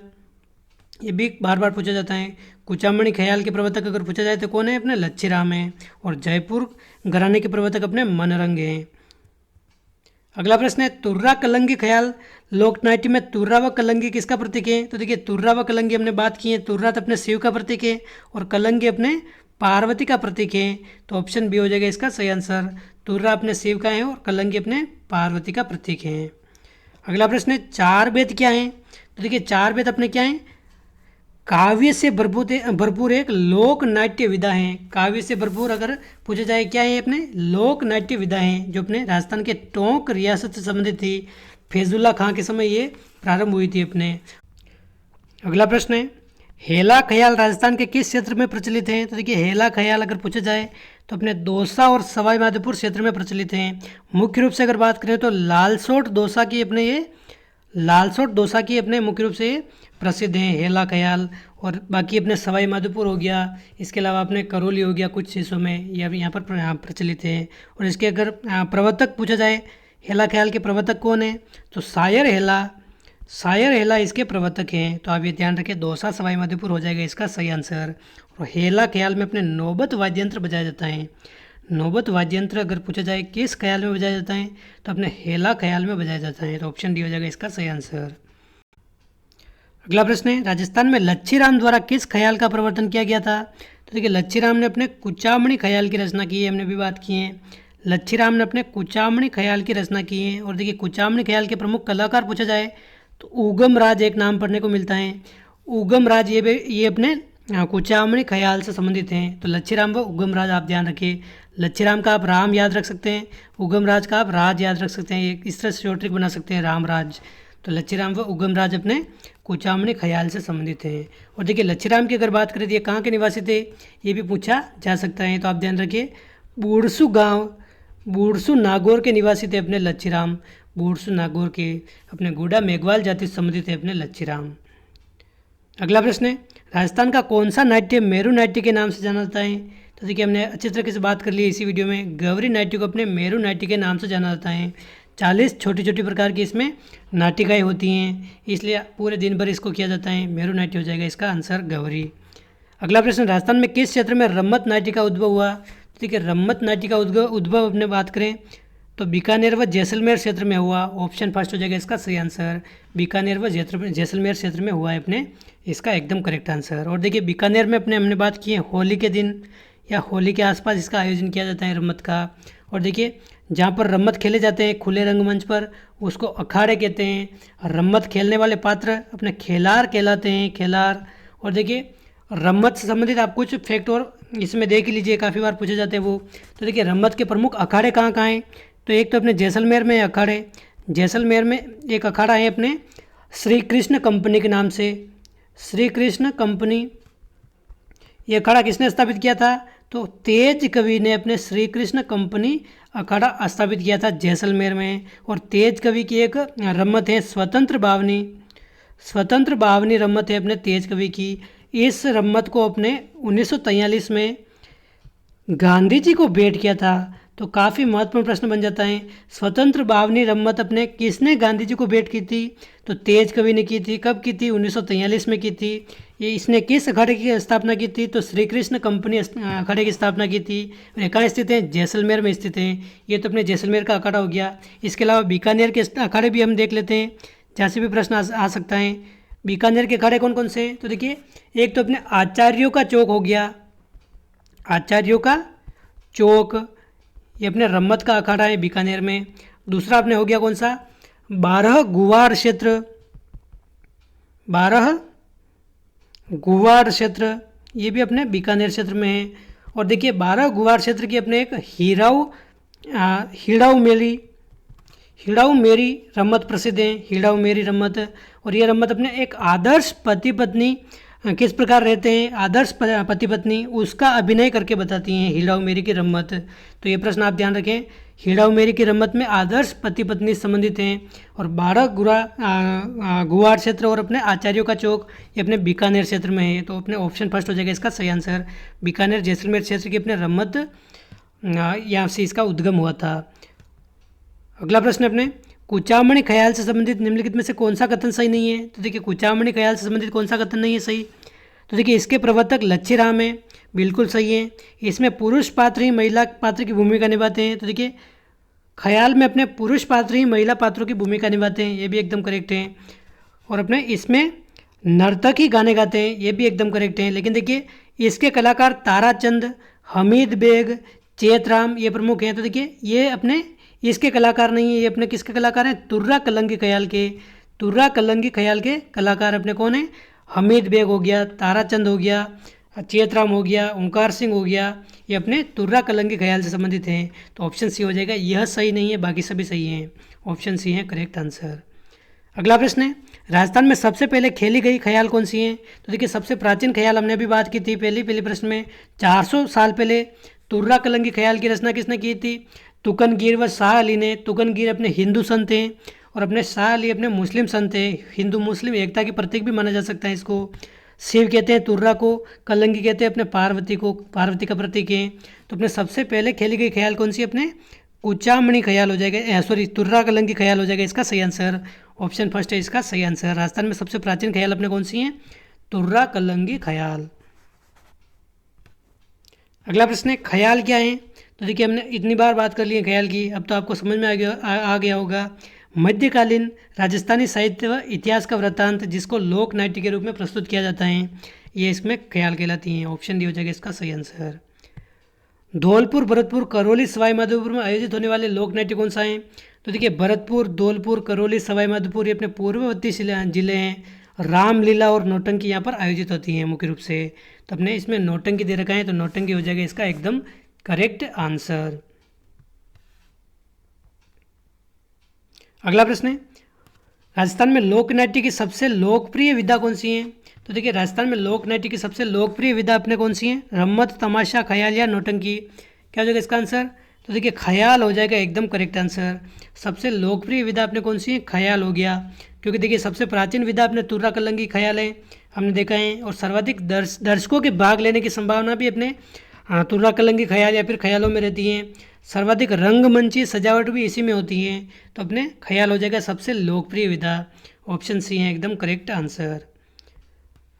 ये भी बार बार पूछा जाता है। कुचामणि ख्याल के प्रवर्तक अगर पूछा जाए तो कौन है? अपने लच्छीराम है। और जयपुर घराने के प्रवर्तक अपने मनरंग हैं। अगला प्रश्न है, तुर्रा कलंगी ख्याल लोकनाट्य में तुर्रा व कलंगी किसका प्रतीक है? तो देखिए, तुर्रा व कलंगी हमने बात की है। तुर्रा तो अपने शिव का प्रतीक है और कलंगी अपने पार्वती का प्रतीक है। तो ऑप्शन बी हो जाएगा इसका सही आंसर। तुर्रा अपने शिव का है और कलंगी अपने पार्वती का प्रतीक है। अगला प्रश्न है, चार वेद क्या हैं? तो देखिए, चार वेद अपने क्या हैं? काव्य से भरपूर एक लोक नाट्य विधा है। काव्य से भरपूर अगर पूछा जाए क्या है? अपने लोक नाट्य विधा है, जो अपने राजस्थान के टोंक रियासत से संबंधित थी। फैजुल्ला खां के समय ये प्रारंभ हुई थी अपने। अगला प्रश्न है, हेला ख्याल राजस्थान के किस क्षेत्र में प्रचलित है? तो देखिए, हेला ख्याल अगर पूछा जाए तो अपने दौसा और सवाई माधोपुर क्षेत्र में प्रचलित हैं। मुख्य रूप से अगर बात करें तो लालसोट दौसा की अपने मुख्य रूप से प्रसिद्ध हैं हेला ख्याल। और बाकी अपने सवाई माधोपुर हो गया, इसके अलावा अपने करौली हो गया, कुछ हिस्सों में ये अभी यहाँ पर प्रचलित है। और इसके अगर प्रवर्तक पूछा जाए हेला ख्याल के प्रवर्तक कौन है? तो शायर हेला इसके प्रवर्तक हैं। तो आप ये ध्यान रखें, दौसा सवाई माधोपुर हो जाएगा इसका सही आंसर। और हेला ख्याल में अपने नौबत वाद्य यंत्र बजाया जाता है। नौबत वाद्य यंत्र अगर पूछा जाए किस ख्याल में बजाया जाता है तो अपने हेला ख्याल में बजाया जाता है। तो ऑप्शन डी हो जाएगा इसका सही आंसर। अगला प्रश्न है, राजस्थान में लच्छीराम द्वारा किस ख्याल का प्रवर्तन किया गया था? तो देखिए, लच्छीराम ने अपने कुचामणि ख्याल की रचना की है। हमने भी बात की है, लच्छीराम ने अपने कुचामणि ख्याल की रचना की है। और देखिए, कुचामणि ख्याल के प्रमुख कलाकार पूछा जाए तो उगम राज एक नाम पढ़ने को मिलता है। उगम राज ये अपने कुचामणि ख्याल से संबंधित हैं। तो लच्छीराम व उगम राज आप ध्यान रखिए। लच्छीराम का आप राम याद रख सकते हैं, उगम राज का आप राज याद रख सकते हैं। इस तरह से शॉर्ट ट्रिक बना सकते हैं, राम राज। तो लच्छीराम व उगम राज अपने कुचामणि ख्याल से संबंधित हैं। और देखिए, लच्छीराम की अगर बात करें तो ये कहाँ के निवासी थे, ये भी पूछा जा सकता है। तो आप ध्यान रखिए, बूढ़सू नागौर के निवासी थे अपने लच्छीराम। बूढ़सू नागौर के अपने गुड़ा मेघवाल जाति से संबंधित है अपने लच्छीराम। अगला प्रश्न है, राजस्थान का कौन सा नाट्य मेरू नाट्य के नाम से जाना जाता है? तो देखिए हमने अच्छी तरीके से बात कर ली इसी वीडियो में। गौरी नाट्य को अपने मेरू नाट्य के नाम से जाना जाता है। 40 छोटी छोटी प्रकार की इसमें नाटिकाएँ होती हैं, इसलिए पूरे दिन भर इसको किया जाता है। मेरू नाट्य हो जाएगा इसका आंसर गौरी। अगला प्रश्न, राजस्थान में किस क्षेत्र में रम्मत नाट्य का उद्भव हुआ? ठीक है, रम्मत नाट्य का उद्भव अपने बात करें तो बीकानेर व जैसलमेर क्षेत्र में हुआ। ऑप्शन फर्स्ट हो जाएगा इसका सही आंसर। बीकानेर व जैसलमेर क्षेत्र में हुआ है अपने, इसका एकदम करेक्ट आंसर। और देखिए बीकानेर में हमने बात की है होली के दिन या होली के आसपास इसका आयोजन किया जाता है रम्मत का। और देखिए जहाँ पर रम्मत खेले जाते हैं खुले रंगमंच पर, उसको अखाड़े कहते हैं। रम्मत खेलने वाले पात्र अपने खेलार कहलाते हैं, खेलार। और देखिए रम्मत से संबंधित आप कुछ फैक्ट और इसमें देख लीजिए, काफ़ी बार पूछे जाते हैं वो। तो देखिए रम्मत के प्रमुख अखाड़े कहाँ कहाँ हैं? तो एक तो अपने जैसलमेर में अखाड़े, जैसलमेर में एक अखाड़ा है अपने श्री कृष्ण कंपनी के नाम से, श्री कृष्ण कंपनी। ये अखाड़ा किसने स्थापित किया था? तो तेज कवि ने अपने श्री कृष्ण कंपनी अखाड़ा स्थापित किया था जैसलमेर में। और तेज कवि की एक रम्मत है स्वतंत्र बावनी, स्वतंत्र बावनी रम्मत है अपने तेज कवि की। इस रम्मत को अपने 1943 में गांधी जी को भेंट किया था। तो काफ़ी महत्वपूर्ण प्रश्न बन जाता है, स्वतंत्र बावनी रम्मत अपने किसने गांधी जी को भेंट की थी? तो तेज कवि ने की थी। कब की थी? 1943 में की थी। ये इसने किस अखाड़े की स्थापना की थी? तो श्री कृष्ण कंपनी अखाड़े की स्थापना की थी। और कहाँ स्थित है? जैसलमेर में स्थित है। ये तो अपने जैसलमेर का अखाड़ा हो गया। इसके अलावा बीकानेर के अखाड़े भी हम देख लेते हैं, जहाँ से भी प्रश्न आ सकता है। बीकानेर के अखाड़े कौन कौन से हैं? तो देखिए एक तो अपने आचार्यों का चौक हो गया, आचार्यों का चौक, ये अपने रम्मत का अखाड़ा है बीकानेर में। दूसरा अपने हो गया कौन सा? 12 गुवार क्षेत्र, 12 गुवार क्षेत्र, ये भी अपने बीकानेर क्षेत्र में है। और देखिए 12 गुवार क्षेत्र की अपने एक हिड़ाऊ मेरी, हिड़ाऊ मेरी रम्मत प्रसिद्ध है, हिड़ाऊ मेरी रम्मत। और ये रम्मत अपने एक आदर्श पति पत्नी किस प्रकार रहते हैं, आदर्श पति पत्नी, उसका अभिनय करके बताती हैं हिड़ाऊ मेरी की रम्मत। तो ये प्रश्न आप ध्यान रखें, हिड़ाऊ मेरी की रम्मत में आदर्श पति पत्नी संबंधित हैं। और 12 गुवार क्षेत्र और अपने आचार्यों का चौक ये अपने बीकानेर क्षेत्र में है। तो अपने ऑप्शन फर्स्ट हो जाएगा इसका सही आंसर। बीकानेर जैसलमेर क्षेत्र की अपने रम्मत यहाँ से इसका उद्गम हुआ था। अगला प्रश्न अपने कुचामणी ख्याल से संबंधित निम्नलिखित में से कौन सा कथन सही नहीं है? तो देखिए कुचामणी ख्याल से संबंधित कौन सा कथन नहीं है सही? तो देखिए इसके प्रवर्तक लच्छीराम है, बिल्कुल सही है। इसमें पुरुष पात्र ही महिला पात्र की भूमिका निभाते हैं। तो देखिए ख्याल में अपने पुरुष पात्र ही महिला पात्रों की भूमिका निभाते हैं, ये भी एकदम करेक्ट है। और अपने इसमें नर्तक ही गाने गाते हैं, ये भी एकदम करेक्ट है। लेकिन देखिए इसके कलाकार ताराचंद, हमीद बेग, चेतराम ये प्रमुख हैं। तो देखिए ये अपने इसके कलाकार नहीं है, ये अपने किसके कलाकार हैं? तुर्रा कलंगी ख्याल के, तुर्रा कलंगी ख्याल के कलाकार अपने कौन है? हमीद बेग हो गया, ताराचंद हो गया, चेतराम हो गया, ओंकार सिंह हो गया, ये अपने तुर्रा कलंगी ख्याल से संबंधित हैं। तो ऑप्शन सी हो जाएगा, यह सही नहीं है, बाकी सभी सही हैं। ऑप्शन सी है करेक्ट आंसर। अगला प्रश्न है, राजस्थान में सबसे पहले खेली गई ख्याल कौन सी है? तो देखिए सबसे प्राचीन ख्याल हमने अभी बात की थी पहले प्रश्न में, 400 साल पहले तुर्रा कलंगी ख्याल की रचना किसने की थी? तुकनगीर व शाह अली ने। तुकनगीर अपने हिंदू संत हैं और अपने शाह अली अपने मुस्लिम संत हैं। हिंदू मुस्लिम एकता की प्रतीक भी माना जा सकता है इसको। शिव कहते हैं तुर्रा को, कलंगी कहते हैं अपने पार्वती को, पार्वती का प्रतीक है। तो अपने सबसे पहले खेली गई ख्याल कौन सी? अपने कुचामणी ख्याल हो जाएगा, सॉरी तुर्रा कलंगी ख्याल हो जाएगा इसका सही आंसर। ऑप्शन फर्स्ट है इसका सही आंसर। राजस्थान में सबसे प्राचीन ख्याल अपने कौन सी हैं? तुर्रा कलंगी ख्याल। अगला प्रश्न है, ख्याल क्या है? तो देखिए हमने इतनी बार बात कर ली है ख्याल की, अब तो आपको समझ में आ गया होगा। मध्यकालीन राजस्थानी साहित्य व इतिहास का वृत्तांत जिसको लोक नाट्य के रूप में प्रस्तुत किया जाता है, ये इसमें ख्याल कहलाती हैं। ऑप्शन डी हो जाएगा इसका सही आंसर। धौलपुर, भरतपुर, करौली, सवाई माधोपुर में आयोजित होने वाले लोक नाट्य कौन सा है? तो देखिए भरतपुर, धौलपुर, करौली, सवाई माधोपुर ये अपने पूर्ववर्ती जिले हैं। रामलीला और नौटंकी यहाँ पर आयोजित होती हैं मुख्य रूप से। तो अपने इसमें नौटंकी दे रखा है, तो नौटंकी हो जाएगा इसका एकदम करेक्ट आंसर। अगला प्रश्न है, राजस्थान में लोक नाट्य की सबसे लोकप्रिय विधा कौन सी है? तो देखिए राजस्थान में लोक नाट्य की सबसे लोकप्रिय विधा अपने कौन सी है? रम्मत, तमाशा, ख्याल या नौटंकी? क्या हो जाएगा इसका आंसर? तो देखिए ख्याल हो जाएगा एकदम करेक्ट आंसर। सबसे लोकप्रिय विधा अपने कौन सी है? ख्याल हो गया, क्योंकि देखिए सबसे प्राचीन विधा अपने तुर्रा कलंगी ख्याल है, हमने देखा है। और सर्वाधिक दर्शकों के भाग लेने की संभावना भी अपने तुर्रा कलंगी ख्याल या फिर ख्यालों में रहती हैं। सर्वाधिक रंगमंची सजावट भी इसी में होती है, तो अपने ख्याल हो जाएगा सबसे लोकप्रिय विधा। ऑप्शन सी है एकदम करेक्ट आंसर।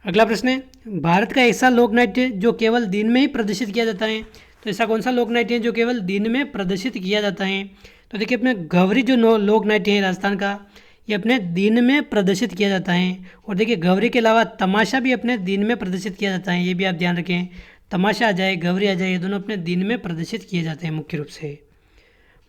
अगला प्रश्न है, भारत का ऐसा लोक नाट्य जो केवल दिन में ही प्रदर्शित किया जाता है, तो ऐसा कौन सा लोक नाट्य है जो केवल दिन में प्रदर्शित किया जाता है? तो देखिए अपने गवरी जो लोक नाट्य है राजस्थान का, ये अपने दिन में प्रदर्शित किया जाता है। और देखिए गवरी के अलावा तमाशा भी अपने दिन में प्रदर्शित किया जाता है, ये भी आप ध्यान रखें। तमाशा आ जाए, गवरी आ जाए, ये दोनों अपने दिन में प्रदर्शित किए जाते हैं मुख्य रूप से।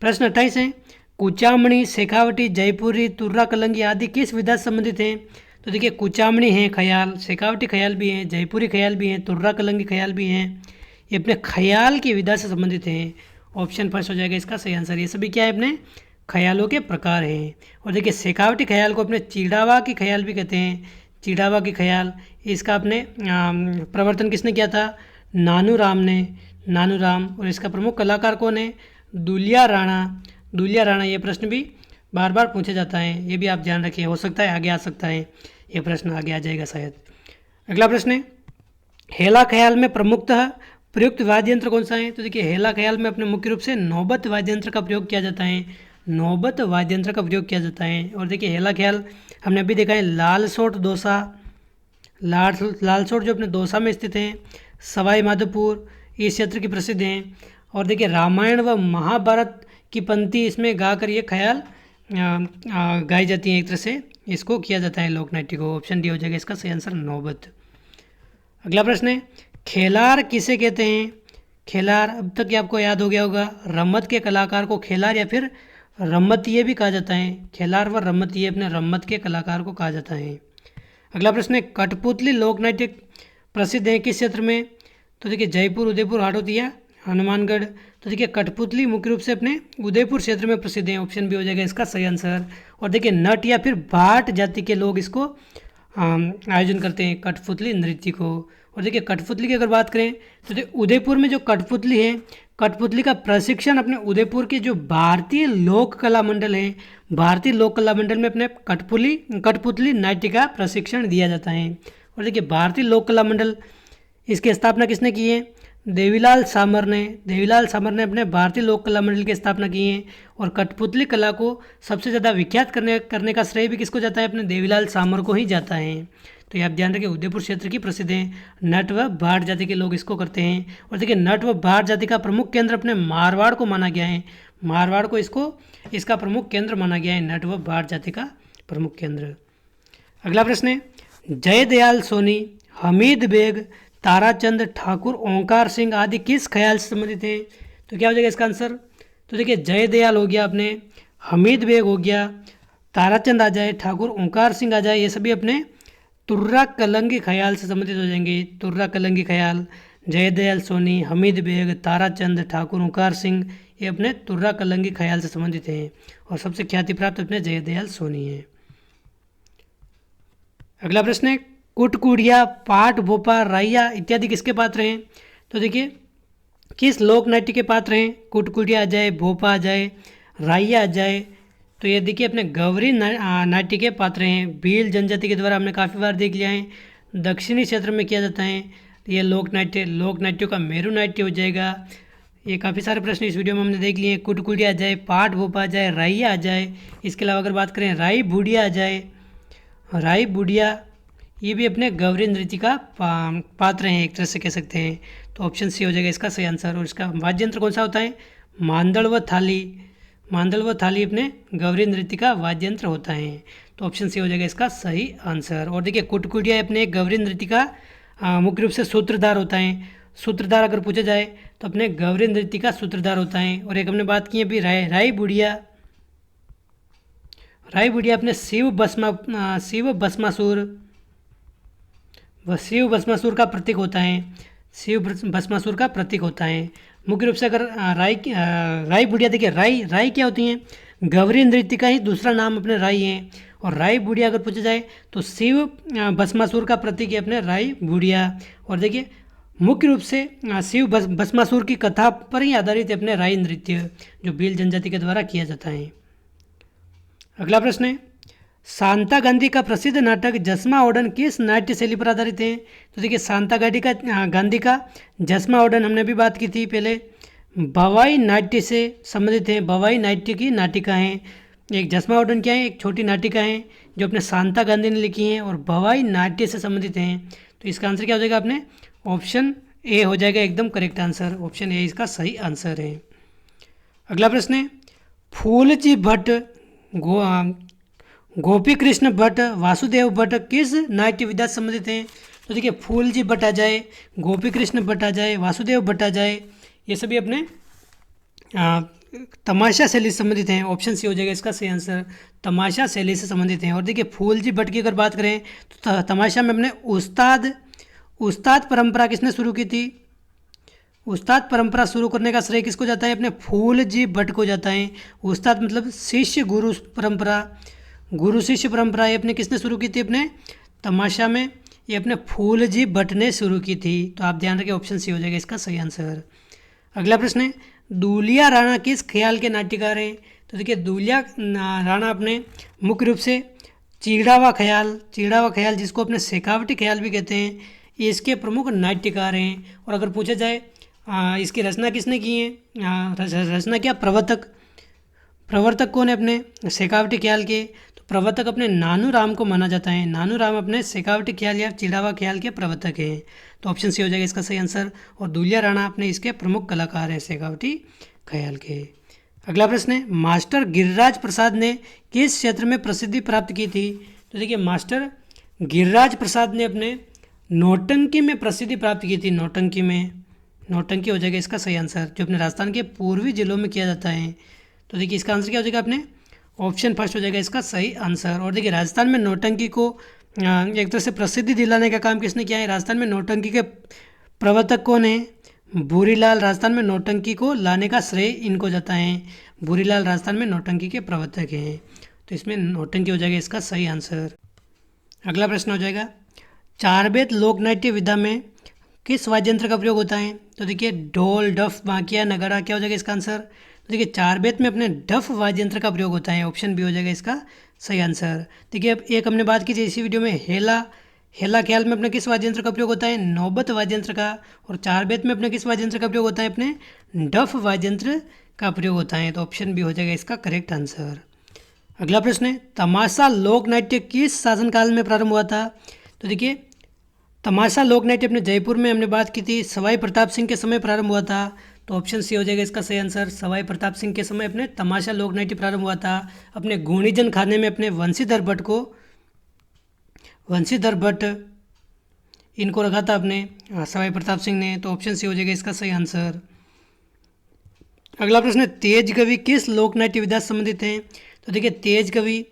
प्रश्न 28 है, कुचामणी, शेखावटी, जयपुरी, तुर्रा कलंगी आदि किस विधा से संबंधित हैं? तो देखिए कुचामणी है ख्याल, शेखावटी ख्याल भी हैं, जयपुरी ख्याल भी हैं, तुर्रा कलंगी ख्याल भी हैं, ये अपने ख्याल की विधा से संबंधित हैं। ऑप्शन फर्स्ट हो जाएगा इसका सही आंसर। ये सभी क्या है? अपने ख्यालों के प्रकार हैं। और देखिए शेखावटी ख्याल को अपने चिड़ावा की ख्याल भी कहते हैं, चिड़ावा की ख्याल। इसका अपने प्रवर्तन किसने किया था? नानू राम ने, नानू राम। और इसका प्रमुख कलाकार कौन है? दुलिया राणा, दुलिया राणा। ये प्रश्न भी बार बार पूछा जाता है, ये भी आप ध्यान रखिए, हो सकता है आगे आ सकता है, ये प्रश्न आगे आ जाएगा शायद। अगला प्रश्न है, हेला ख्याल में प्रमुखतः प्रयुक्त वाद्य यंत्र कौन सा है? तो देखिए हेला ख्याल में अपने मुख्य रूप से नौबत वाद्य यंत्र का प्रयोग किया जाता है, नौबत वाद्य यंत्र का प्रयोग किया जाता है। और देखिए हेला ख्याल हमने अभी देखा है लालसोट दौसा, लालसोट जो अपने दौसा में स्थित हैं, सवाई माधोपुर इस क्षेत्र की प्रसिद्ध हैं। और देखिए रामायण व महाभारत की पंक्ति इसमें गाकर ये ख्याल गाई जाती है, एक तरह से इसको किया जाता है लोक नाट्य को। ऑप्शन डी हो जाएगा इसका सही आंसर नौबत। अगला प्रश्न है, खेलार किसे कहते हैं? खेलार अब तक आपको याद हो गया होगा, रम्मत के कलाकार को खेलार या फिर रम्मतीय भी कहा जाता है। खेलार व रम्मतीय अपने रम्मत के कलाकार को कहा जाता है। अगला प्रश्न है, कठपुतली लोक नाट्य प्रसिद्ध है किस क्षेत्र में? तो देखिए जयपुर, उदयपुर, हाड़ौती, हनुमानगढ़। तो देखिए कठपुतली मुख्य रूप से अपने उदयपुर क्षेत्र में प्रसिद्ध है। ऑप्शन भी हो जाएगा इसका सही आंसर। और देखिए नट या फिर भाट जाति के लोग इसको आयोजन करते हैं, कठपुतली नृत्य को। और देखिए कठपुतली की अगर बात करें तो देखिए उदयपुर में जो कठपुतली है, कठपुतली का प्रशिक्षण अपने उदयपुर के जो भारतीय लोक कला मंडल है, भारतीय लोक कला मंडल में अपने कठपुतली नाट्य का प्रशिक्षण दिया जाता है। और देखिए भारतीय लोक कला मंडल, इसकी स्थापना किसने की है? देवीलाल सामर ने, देवीलाल सामर ने अपने भारतीय लोक कला मंडल की स्थापना की है। और कठपुतली कला को सबसे ज़्यादा विख्यात करने का श्रेय भी किसको जाता है? अपने देवीलाल सामर को ही जाता है। तो ये आप ध्यान रखिए, उदयपुर क्षेत्र की प्रसिद्ध है, नट व भाट जाति के लोग इसको करते हैं। और देखिए नट व भाट जाति का प्रमुख केंद्र अपने मारवाड़ को माना गया है, मारवाड़ को इसका प्रमुख केंद्र माना गया है, नट व भाट जाति का प्रमुख केंद्र। अगला प्रश्न है, जयदयाल सोनी, हमीद बेग, ताराचंद ठाकुर, ओंकार सिंह आदि किस ख्याल से संबंधित हैं? तो क्या हो जाएगा इसका आंसर? तो देखिए जयदयाल हो गया, अपने हमीद बेग हो गया, ताराचंद आ जाए, ठाकुर ओंकार सिंह आ जाए, ये सभी अपने तुर्रा कलंगी ख्याल से संबंधित हो जाएंगे। तुर्रा कलंगी ख्याल, जयदयाल सोनी, हमीद बेग, ताराचंद ठाकुर, ओंकार सिंह, ये अपने तुर्रा कलंगी ख्याल से संबंधित हैं। और सबसे ख्याति प्राप्त अपने जयदयाल सोनी है। अगला प्रश्न है, कुटकुड़िया, पाठ, भोपा, राइया इत्यादि किसके पात्र हैं? तो देखिए किस लोक नाट्य के पात्र हैं? कुटकुड़िया आ जाए, भोपा आ जाए, राइया आ जाए, तो ये देखिए अपने गवरी नाट्य के पात्र हैं। भील जनजाति के द्वारा हमने काफ़ी बार देख लिया है, दक्षिणी क्षेत्र में किया जाता है। तो ये लोक नाट्यों का मेरू नाट्य हो जाएगा। ये काफ़ी सारे प्रश्न इस वीडियो में हमने देख लिए हैं। कुटकुड़िया आ जाए, पाठ भोपा आ जाए, राइया आ जाए, इसके अलावा अगर बात करें राई बुढ़िया आ जाए, राई बुढ़िया, ये भी अपने गवरी नृत्य का पात्र हैं, एक तरह से कह सकते हैं। तो ऑप्शन सी हो जाएगा इसका सही आंसर। और इसका वाद्य यंत्र कौन सा होता है? मांदल व थाली, मांदल व थाली अपने गवरी नृत्य का वाद्य यंत्र होता है। तो ऑप्शन सी हो जाएगा इसका सही आंसर। और देखिए कुटकुड़िया अपने गवरी नृत्य का मुख्य रूप से सूत्रधार होता है। सूत्रधार अगर पूछा जाए तो अपने गवरी नृत्य का सूत्रधार होता है। और एक हमने बात की है अभी राई बुढ़िया, राई बुढ़िया अपने शिव भस्मासुर का प्रतीक होता है, शिव भस्मासुर का प्रतीक होता है। मुख्य रूप से अगर राई बुढ़िया, देखिए राई क्या होती हैं? गवरी नृत्य का ही दूसरा नाम अपने राई है। और राई बुढ़िया अगर पूछा जाए तो शिव भस्मासुर का प्रतीक है अपने राई बुढ़िया। और देखिए मुख्य रूप से शिव भस्मासुर की कथा पर ही आधारित है अपने राई नृत्य, जो भील जनजाति के द्वारा किया जाता है। अगला प्रश्न है, शांता गांधी का प्रसिद्ध नाटक जसमा ओडन किस नाट्य शैली पर आधारित है? तो देखिए शांता गांधी का जसमा ओडन हमने भी बात की थी पहले, भवाई नाट्य से संबंधित है। भवाई नाट्य की नाटिका हैं। एक जसमा ओडन क्या है, एक छोटी नाटिका है जो अपने शांता गांधी ने लिखी हैं और भवाई नाट्य से संबंधित हैं। तो इसका आंसर क्या हो जाएगा? अपने ऑप्शन ए हो जाएगा एकदम करेक्ट आंसर। ऑप्शन ए इसका सही आंसर है। अगला प्रश्न है, फूलजी भट्ट, गोपी कृष्ण भट्ट, वासुदेव भट्ट किस नाट्य विधा से संबंधित हैं? तो देखिए फूलजी भट्ट आ जाए, गोपी कृष्ण भट्ट आ जाए, वासुदेव भट्ट आ जाए, ये सभी अपने तमाशा शैली से संबंधित हैं। ऑप्शन सी हो जाएगा इसका सही आंसर, तमाशा शैली से संबंधित हैं। और देखिए फूलजी भट्ट की अगर बात करें तो तमाशा में अपने उस्ताद परंपरा किसने शुरू की थी? उस्ताद परंपरा शुरू करने का श्रेय किसको जाता है? अपने फूलजी भट्ट को जाता है। उस्ताद मतलब शिष्य गुरु परंपरा, गुरु शिष्य परंपरा ये अपने किसने शुरू की थी? अपने तमाशा में ये अपने फूलजी भट्ट ने शुरू की थी। तो आप ध्यान रखें ऑप्शन सी हो जाएगा इसका सही आंसर। अगला प्रश्न है, दूलिया राणा किस ख्याल के नाट्यकार हैं? तो देखिए दूलिया राणा अपने मुख्य रूप से चिड़ावा ख्याल जिसको अपने शेखावटी ख्याल भी कहते हैं, ये इसके प्रमुख नाट्यकार हैं। और अगर पूछा जाए इसकी रचना किसने की है, रचना क्या, प्रवर्तक कौन है अपने शेखावटी ख्याल के? तो प्रवर्तक अपने नानू राम को माना जाता है। नानू राम अपने शेखावटी ख्याल या चिड़ावा ख्याल के प्रवर्तक हैं। तो ऑप्शन सी हो जाएगा इसका सही आंसर। और दूलिया राणा अपने इसके प्रमुख कलाकार हैं शेखावटी ख्याल के। अगला प्रश्न है, मास्टर गिरिराज प्रसाद ने किस क्षेत्र में प्रसिद्धि प्राप्त की थी? तो देखिए मास्टर गिरिराज प्रसाद ने अपने नौटंकी में प्रसिद्धि प्राप्त की थी। नौटंकी हो जाएगा इसका सही आंसर, जो अपने राजस्थान के पूर्वी जिलों में किया जाता है। तो देखिए इसका आंसर क्या हो जाएगा? अपने ऑप्शन फर्स्ट हो जाएगा इसका सही आंसर। और देखिए राजस्थान में नौटंकी को एक तरह से प्रसिद्धि दिलाने का काम किसने किया है? राजस्थान में नौटंकी के प्रवर्तक कौन है? भूरीलाल। राजस्थान में नौटंकी को लाने का श्रेय इनको जाता है। भूरीलाल राजस्थान में नौटंकी के प्रवर्तक हैं। तो इसमें नौटंकी हो जाएगा इसका सही आंसर। अगला प्रश्न हो जाएगा, चारबेत लोकनाट्य विधा में किस वाद्य यंत्र का प्रयोग होता है? तो देखिए ढोल, डफ, बांकिया, नगाड़ा, क्या हो जाएगा इसका आंसर? तो देखिए चारबेत में अपने डफ वाद्य यंत्र का प्रयोग होता है। ऑप्शन बी हो जाएगा इसका सही आंसर। देखिए अब एक हमने बात की थी इसी वीडियो में, हेला ख्याल में अपने किस वाद्य यंत्र का प्रयोग होता है? नौबत वाद्य यंत्र का। और चारबेत में अपने किस वाद्य यंत्र का प्रयोग होता है? अपने डफ वाद्य यंत्र का प्रयोग होता है। तो ऑप्शन बी हो जाएगा इसका करेक्ट आंसर। अगला प्रश्न है, तमाशा लोकनाट्य किस शासनकाल में प्रारंभ हुआ था? तो देखिए तमाशा लोकनाट्य अपने जयपुर में हमने बात की थी, सवाई प्रताप सिंह के समय प्रारंभ हुआ था। तो ऑप्शन सी हो जाएगा इसका सही आंसर, सवाई प्रताप सिंह के समय अपने तमाशा लोकनाट्य प्रारंभ हुआ था। अपने गुणीजन खाने में अपने वंशीधर भट्ट इनको रखा था अपने सवाई प्रताप सिंह ने। तो ऑप्शन सी हो जाएगा इसका सही आंसर। अगला प्रश्न है, तेज कवि किस लोकनाट्य विधा से संबंधित हैं? तो देखिए तेज कवि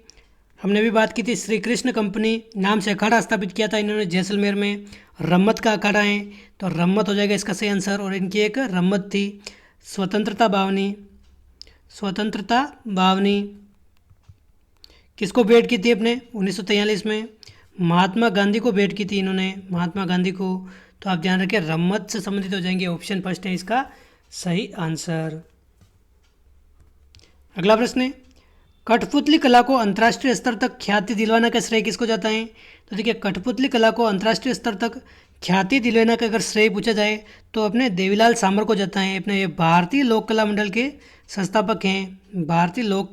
हमने भी बात की थी, श्री कृष्ण कंपनी नाम से अखाड़ा स्थापित किया था इन्होंने जैसलमेर में। रम्मत का अखाड़ा है, तो रम्मत हो जाएगा इसका सही आंसर। और इनकी एक रम्मत थी स्वतंत्रता बावनी किसको भेंट की थी? अपने 1943 में महात्मा गांधी को भेंट की थी इन्होंने, महात्मा गांधी को। तो आप ध्यान रखें रम्मत से संबंधित हो जाएंगे। ऑप्शन फर्स्ट है इसका सही आंसर। अगला प्रश्न है, कठपुतली कला को अंतर्राष्ट्रीय स्तर तक ख्याति दिलवाने का श्रेय किसको जाता है? तो देखिए कठपुतली कला को अंतर्राष्ट्रीय स्तर तक ख्याति दिलवाने का अगर श्रेय पूछा जाए तो अपने देवीलाल सामर को जाता है। अपने ये भारतीय लोक कला मंडल के संस्थापक हैं। भारतीय लोक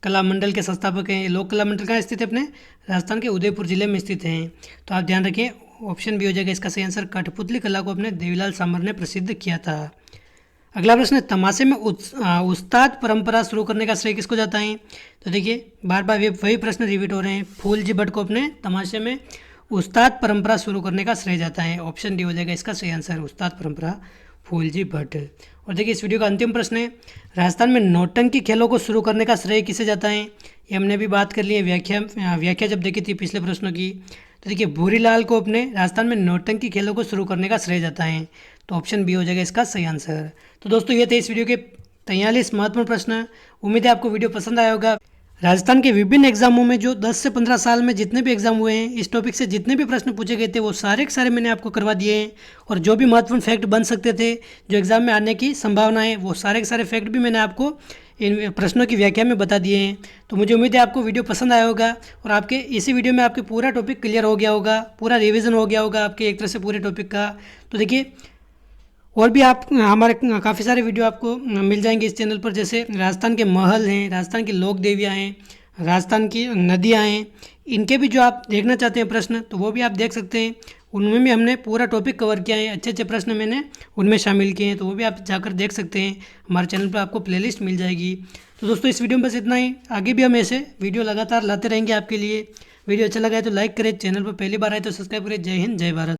कला मंडल के संस्थापक हैं। ये लोक कला मंडल कहाँ स्थित है? अपने राजस्थान के उदयपुर जिले में स्थित हैं। तो आप ध्यान रखें ऑप्शन बी हो जाएगा इसका सही आंसर, कठपुतली कला को अपने देवीलाल सामर ने प्रसिद्ध किया था। अगला प्रश्न है, तमाशे में उस्ताद परंपरा शुरू करने का श्रेय किसको जाता है? तो देखिए बार बार वही प्रश्न रिपीट हो रहे हैं। फूलजी भट्ट को अपने तमाशे में उस्ताद परंपरा शुरू करने का श्रेय जाता है। ऑप्शन डी हो जाएगा इसका सही आंसर, उस्ताद परंपरा फूलजी भट्ट। और देखिए इस वीडियो का अंतिम प्रश्न है, राजस्थान में नौटंकी खेलों को शुरू करने का श्रेय किसे जाता है? ये हमने भी बात कर ली है, व्याख्या जब देखी थी पिछले प्रश्नों की। तो देखिए भूरीलाल को अपने राजस्थान में नौटंकी खेलों को शुरू करने का श्रेय जाता है। तो ऑप्शन बी हो जाएगा इसका सही आंसर। तो दोस्तों ये थे इस वीडियो के 43 महत्वपूर्ण प्रश्न। उम्मीद है आपको वीडियो पसंद आया होगा। राजस्थान के विभिन्न एग्जामों में जो 10 से 15 साल में जितने भी एग्जाम हुए हैं, इस टॉपिक से जितने भी प्रश्न पूछे गए थे वो सारे के सारे मैंने आपको करवा दिए हैं। और जो भी महत्वपूर्ण फैक्ट बन सकते थे, जो एग्जाम में आने की संभावना है, वो सारे के सारे फैक्ट भी मैंने आपको इन प्रश्नों की व्याख्या में बता दिए हैं। तो मुझे उम्मीद है आपको वीडियो पसंद आया होगा और आपके इसी वीडियो में आपके पूरा टॉपिक क्लियर हो गया होगा, पूरा रिविजन हो गया होगा आपके एक तरह से पूरे टॉपिक का। तो देखिए, और भी आप हमारे काफ़ी सारे वीडियो आपको मिल जाएंगे इस चैनल पर, जैसे राजस्थान के महल हैं, राजस्थान की लोक देवियाँ हैं, राजस्थान की नदियाँ हैं, इनके भी जो आप देखना चाहते हैं प्रश्न तो वो भी आप देख सकते हैं। उनमें भी हमने पूरा टॉपिक कवर किया है, अच्छे अच्छे प्रश्न मैंने उनमें शामिल किए हैं, तो वो भी आप जाकर देख सकते हैं। हमारे चैनल पर आपको प्लेलिस्ट मिल जाएगी। तो दोस्तों, इस वीडियो में बस इतना ही। आगे भी हम ऐसे वीडियो लगातार लाते रहेंगे आपके लिए। वीडियो अच्छा लगा है तो लाइक करें, चैनल पर पहली बार आए तो सब्सक्राइब करें। जय हिंद, जय भारत।